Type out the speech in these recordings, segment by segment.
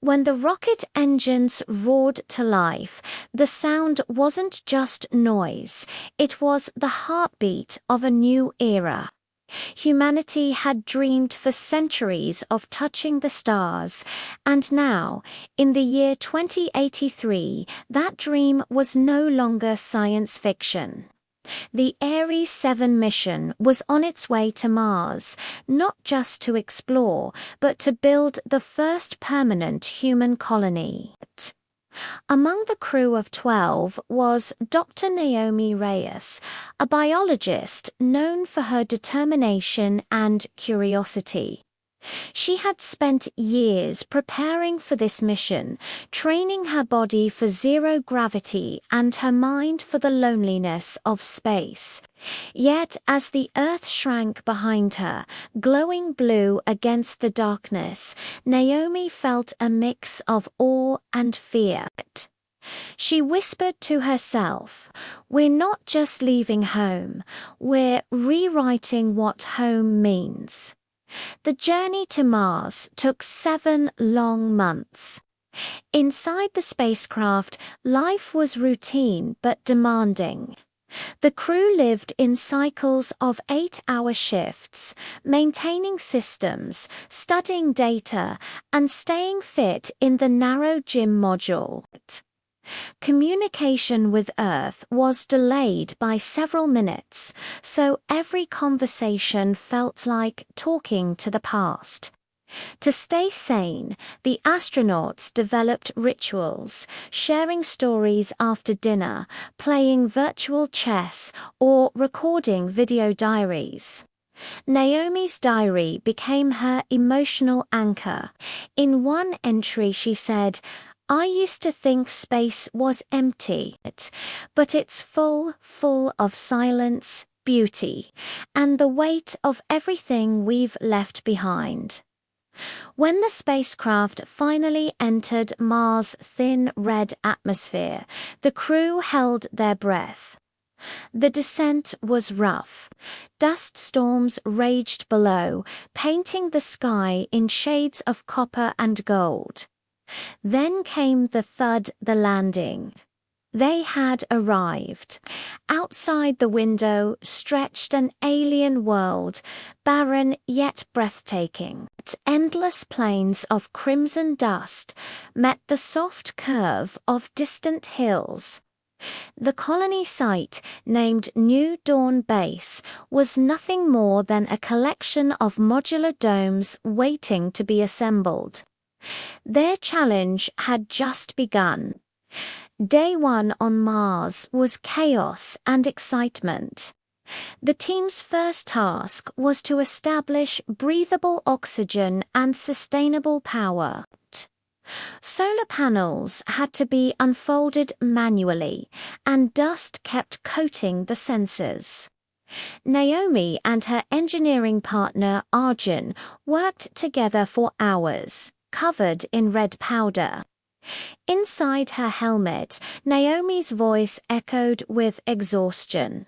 When the rocket engines roared to life, the sound wasn't just noise, it was the heartbeat of a new era. Humanity had dreamed for centuries of touching the stars, and now, in the year 2083, that dream was no longer science fiction. The Ares 7 mission was on its way to Mars, not just to explore, but to build the first permanent human colony. Among the crew of 12 was Dr. Naomi Reyes, a biologist known for her determination and curiosity. She had spent years preparing for this mission, training her body for zero gravity and her mind for the loneliness of space. Yet as the Earth shrank behind her, glowing blue against the darkness, Naomi felt a mix of awe and fear. She whispered to herself, "We're not just leaving home, we're rewriting what home means." The journey to Mars took 7 long months. Inside the spacecraft, life was routine but demanding. The crew lived in cycles of 8-hour shifts, maintaining systems, studying data, and staying fit in the narrow gym module. Communication with Earth was delayed by several minutes, so every conversation felt like talking to the past. To stay sane, the astronauts developed rituals, sharing stories after dinner, playing virtual chess, or recording video diaries. Naomi's diary became her emotional anchor. In one entry she said, "I used to think space was empty, but it's full of silence, beauty, and the weight of everything we've left behind." When the spacecraft finally entered Mars' thin red atmosphere, the crew held their breath. The descent was rough. Dust storms raged below, painting the sky in shades of copper and gold. Then came the thud, the landing. They had arrived. Outside the window stretched an alien world, barren yet breathtaking. Endless plains of crimson dust met the soft curve of distant hills. The colony site, named New Dawn Base, was nothing more than a collection of modular domes waiting to be assembled. Their challenge had just begun. Day 1 on Mars was chaos and excitement. The team's first task was to establish breathable oxygen and sustainable power. Solar panels had to be unfolded manually, and dust kept coating the sensors. Naomi and her engineering partner Arjun worked together for hours, covered in red powder. Inside her helmet, Naomi's voice echoed with exhaustion.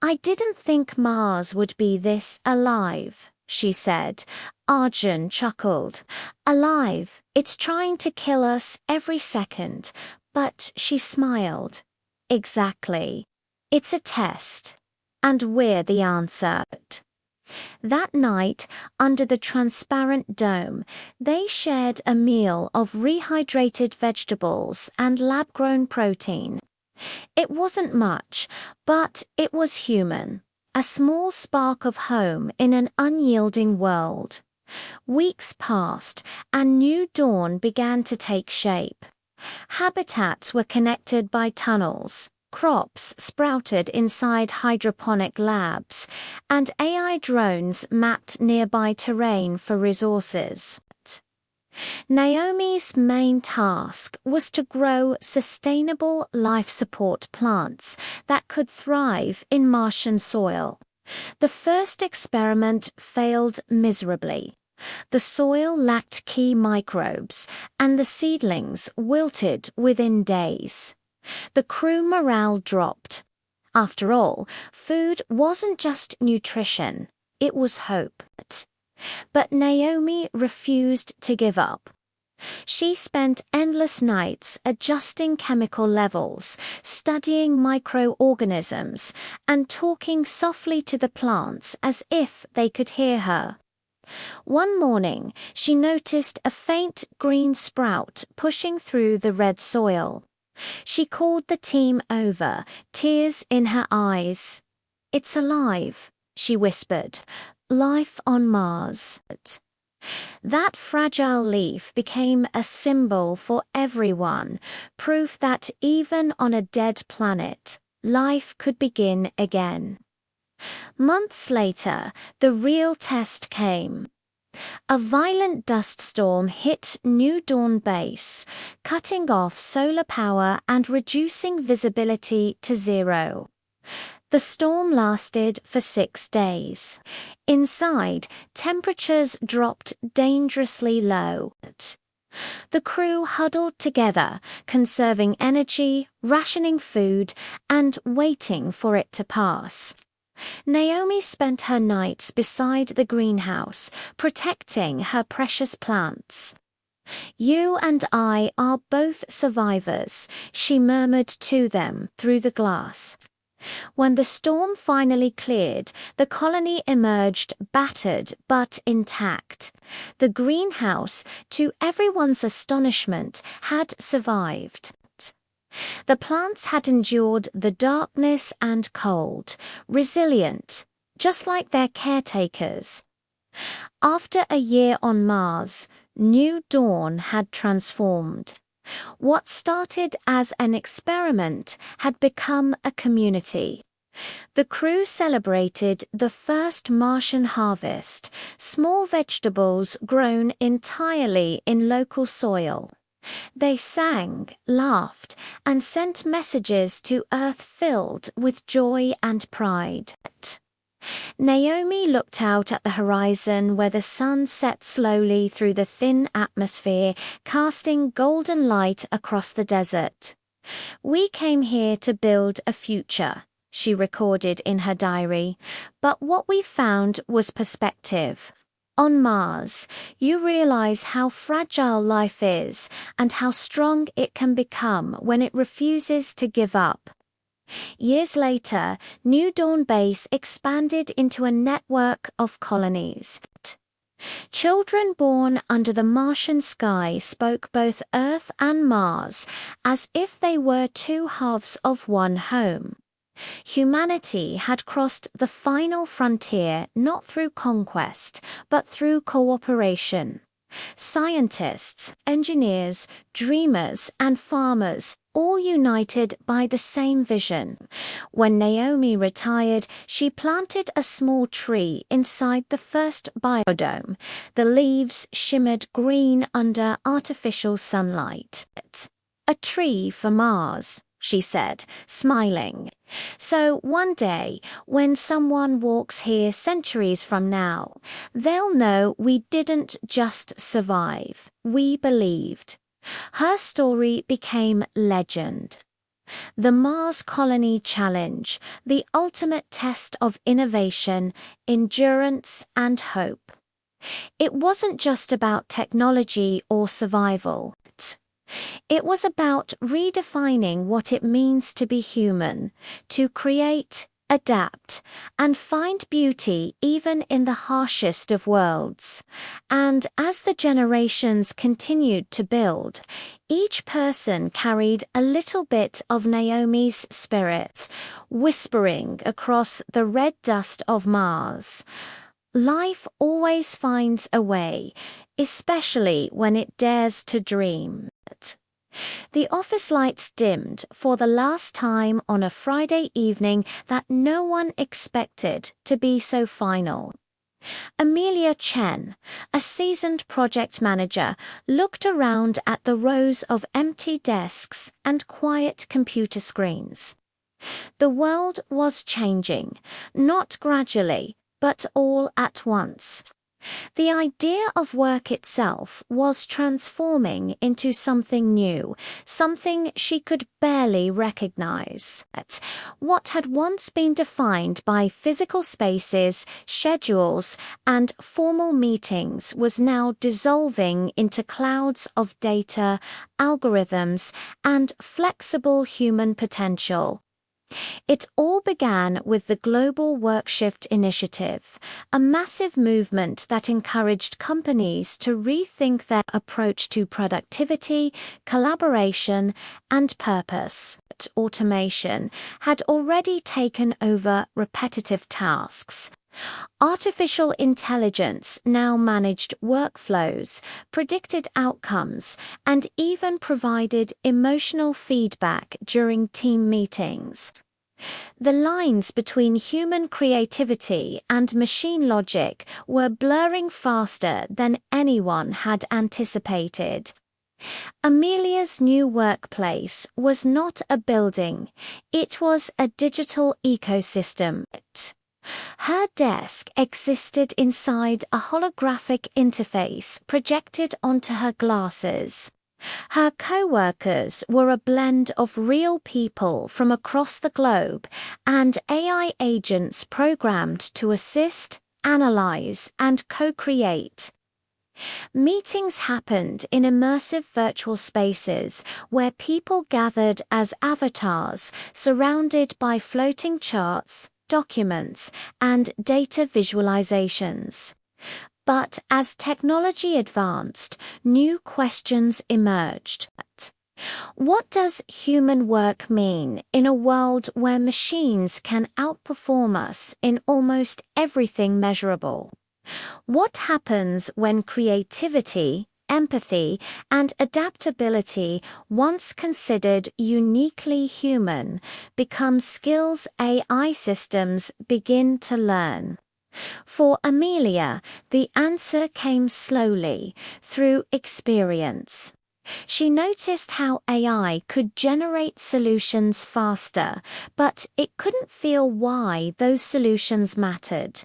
"I didn't think Mars would be this alive," she said. Arjun chuckled. "Alive, it's trying to kill us every second." But she smiled. "Exactly. It's a test. And we're the answer." That night, under the transparent dome, they shared a meal of rehydrated vegetables and lab-grown protein. It wasn't much, but it was human, a small spark of home in an unyielding world. Weeks passed, and new dawn began to take shape. Habitats were connected by tunnels. Crops sprouted inside hydroponic labs, and AI drones mapped nearby terrain for resources. Naomi's main task was to grow sustainable life support plants that could thrive in Martian soil. The first experiment failed miserably. The soil lacked key microbes, and the seedlings wilted within days. The crew morale dropped. After all, food wasn't just nutrition, it was hope. But Naomi refused to give up. She spent endless nights adjusting chemical levels, studying microorganisms, and talking softly to the plants as if they could hear her. One morning, she noticed a faint green sprout pushing through the red soil. She called the team over, tears in her eyes. "It's alive," she whispered. "Life on Mars." That fragile leaf became a symbol for everyone, proof that even on a dead planet, life could begin again. Months later, the real test came. A violent dust storm hit New Dawn Base, cutting off solar power and reducing visibility to zero. The storm lasted for 6 days. Inside, temperatures dropped dangerously low. The crew huddled together, conserving energy, rationing food, and waiting for it to pass. Naomi spent her nights beside the greenhouse, protecting her precious plants. "You and I are both survivors," she murmured to them through the glass. When the storm finally cleared, the colony emerged battered but intact. The greenhouse, to everyone's astonishment, had survived. The plants had endured the darkness and cold, resilient, just like their caretakers. After a year on Mars, New Dawn had transformed. What started as an experiment had become a community. The crew celebrated the first Martian harvest, small vegetables grown entirely in local soil. They sang, laughed, and sent messages to Earth filled with joy and pride. Naomi looked out at the horizon where the sun set slowly through the thin atmosphere, casting golden light across the desert. "We came here to build a future," she recorded in her diary, "but what we found was perspective. On Mars, you realize how fragile life is and how strong it can become when it refuses to give up." Years later, New Dawn Base expanded into a network of colonies. Children born under the Martian sky spoke both Earth and Mars as if they were two halves of one home. Humanity had crossed the final frontier not through conquest, but through cooperation. Scientists, engineers, dreamers, and farmers, all united by the same vision. When Naomi retired, she planted a small tree inside the first biodome. The leaves shimmered green under artificial sunlight. "A tree for Mars," she said, smiling. "So one day, when someone walks here centuries from now, they'll know we didn't just survive, we believed." Her story became legend. The Mars Colony Challenge, the ultimate test of innovation, endurance, and hope. It wasn't just about technology or survival. It was about redefining what it means to be human, to create, adapt, and find beauty even in the harshest of worlds. And as the generations continued to build, each person carried a little bit of Naomi's spirit, whispering across the red dust of Mars. Life always finds a way, especially when it dares to dream. The office lights dimmed for the last time on a Friday evening that no one expected to be so final. Amelia Chen, a seasoned project manager, looked around at the rows of empty desks and quiet computer screens. The world was changing, not gradually, but all at once. The idea of work itself was transforming into something new, something she could barely recognize. What had once been defined by physical spaces, schedules, and formal meetings was now dissolving into clouds of data, algorithms, and flexible human potential. It all began with the Global Workshift Initiative, a massive movement that encouraged companies to rethink their approach to productivity, collaboration, and purpose. Automation had already taken over repetitive tasks. Artificial intelligence now managed workflows, predicted outcomes, and even provided emotional feedback during team meetings. The lines between human creativity and machine logic were blurring faster than anyone had anticipated. Amelia's new workplace was not a building, it was a digital ecosystem. Her desk existed inside a holographic interface projected onto her glasses. Her co-workers were a blend of real people from across the globe and AI agents programmed to assist, analyze, and co-create. Meetings happened in immersive virtual spaces where people gathered as avatars surrounded by floating charts, documents, and data visualizations. But as technology advanced, new questions emerged. What does human work mean in a world where machines can outperform us in almost everything measurable? What happens when creativity, empathy, and adaptability, once considered uniquely human, become skills AI systems begin to learn? For Amelia, the answer came slowly, through experience. She noticed how AI could generate solutions faster, but it couldn't feel why those solutions mattered.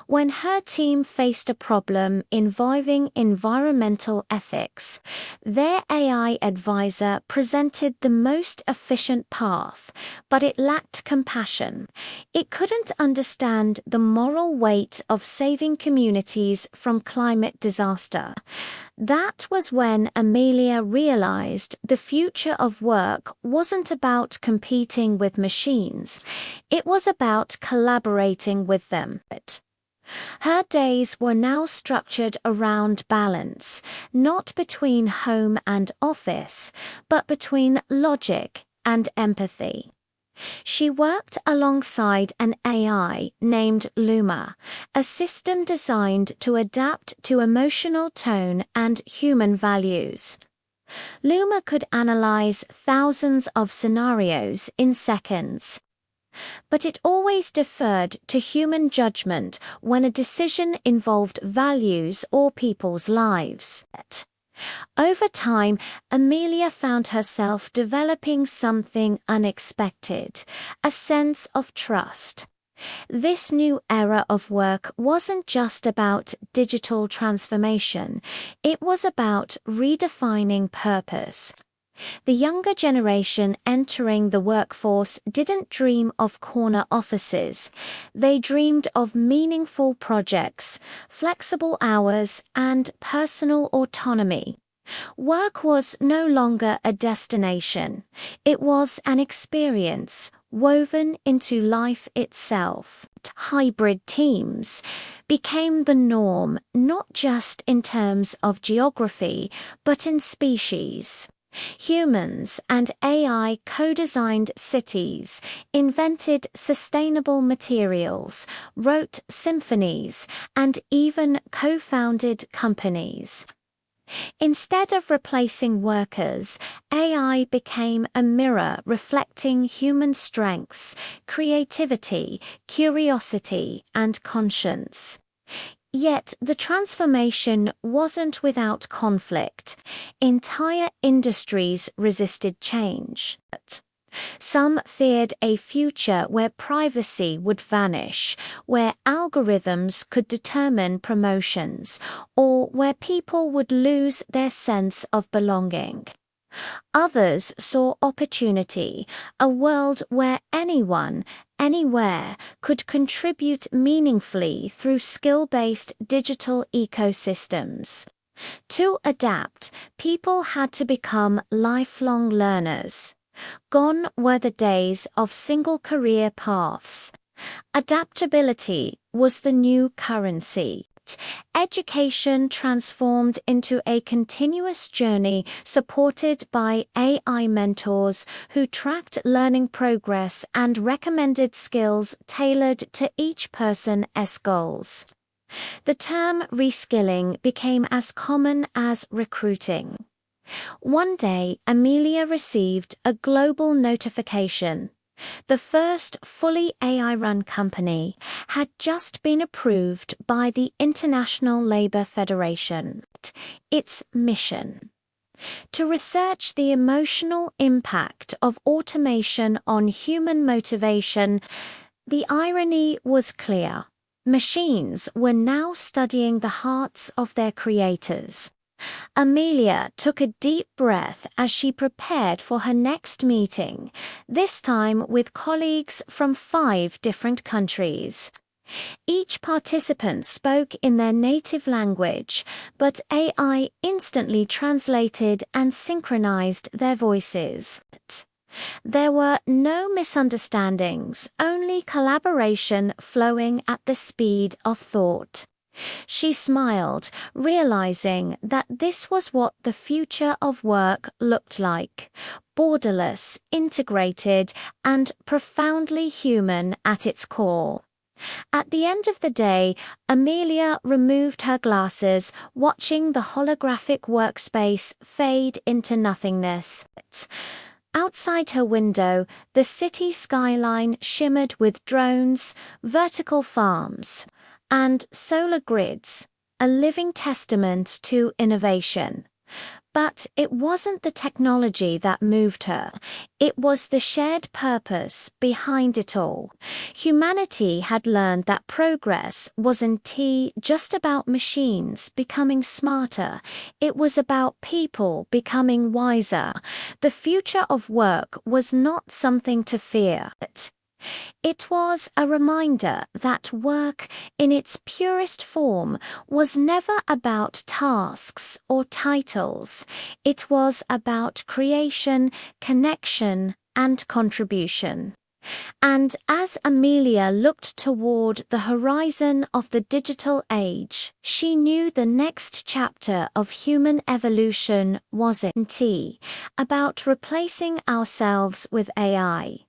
When her team faced a problem involving environmental ethics, their AI advisor presented the most efficient path, but it lacked compassion. It couldn't understand the moral weight of saving communities from climate disaster. That was when Amelia realized the future of work wasn't about competing with machines, it was about collaborating with them. Her days were now structured around balance, not between home and office, but between logic and empathy. She worked alongside an AI named Luma, a system designed to adapt to emotional tone and human values. Luma could analyze thousands of scenarios in seconds. But it always deferred to human judgment when a decision involved values or people's lives. Over time, Amelia found herself developing something unexpected, a sense of trust. This new era of work wasn't just about digital transformation, it was about redefining purpose. The younger generation entering the workforce didn't dream of corner offices. They dreamed of meaningful projects, flexible hours, and personal autonomy. Work was no longer a destination. It was an experience woven into life itself. Hybrid teams became the norm, not just in terms of geography, but in species. Humans and AI co-designed cities, invented sustainable materials, wrote symphonies, and even co-founded companies. Instead of replacing workers, AI became a mirror reflecting human strengths, creativity, curiosity, and conscience. Yet the transformation wasn't without conflict. Entire industries resisted change. Some feared a future where privacy would vanish, where algorithms could determine promotions, or where people would lose their sense of belonging. Others saw opportunity, a world where anyone, anywhere, could contribute meaningfully through skill-based digital ecosystems. To adapt, people had to become lifelong learners. Gone were the days of single career paths. Adaptability was the new currency. Education transformed into a continuous journey supported by AI mentors who tracked learning progress and recommended skills tailored to each person's goals. The term reskilling became as common as recruiting. One day, Amelia received a global notification. The first fully AI-run company had just been approved by the International Labour Federation. Its mission: to research the emotional impact of automation on human motivation. The irony was clear. Machines were now studying the hearts of their creators. Amelia took a deep breath as she prepared for her next meeting, this time with colleagues from 5 different countries. Each participant spoke in their native language, but AI instantly translated and synchronized their voices. There were no misunderstandings, only collaboration flowing at the speed of thought. She smiled, realizing that this was what the future of work looked like: borderless, integrated, and profoundly human at its core. At the end of the day, Amelia removed her glasses, watching the holographic workspace fade into nothingness. Outside her window, the city skyline shimmered with drones, vertical farms, and solar grids, a living testament to innovation. But it wasn't the technology that moved her. It was the shared purpose behind it all. Humanity had learned that progress wasn't just about machines becoming smarter. It was about people becoming wiser. The future of work was not something to fear. It was a reminder that work, in its purest form, was never about tasks or titles. It was about creation, connection, and contribution. And as Amelia looked toward the horizon of the digital age, she knew the next chapter of human evolution wasn't about replacing ourselves with AI.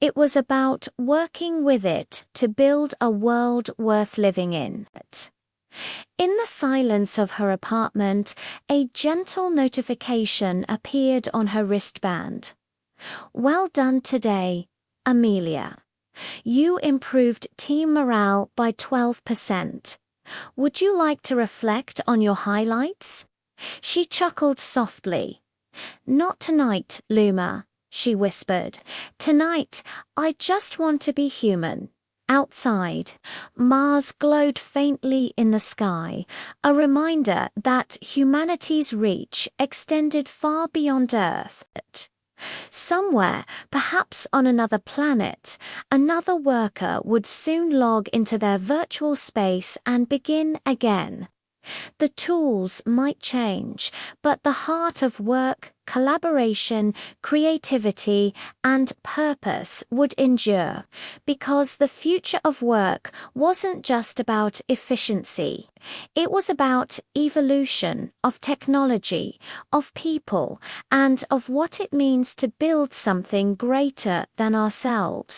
It was about working with it to build a world worth living in. In the silence of her apartment, a gentle notification appeared on her wristband. "Well done today, Amelia. You improved team morale by 12%. Would you like to reflect on your highlights?" She chuckled softly. "Not tonight, Luma," she whispered. "Tonight, I just want to be human." Outside, Mars glowed faintly in the sky, a reminder that humanity's reach extended far beyond Earth. Somewhere, perhaps on another planet, another worker would soon log into their virtual space and begin again. The tools might change, but the heart of work, collaboration, creativity, and purpose would endure, because the future of work wasn't just about efficiency. It was about evolution of technology, of people, and of what it means to build something greater than ourselves.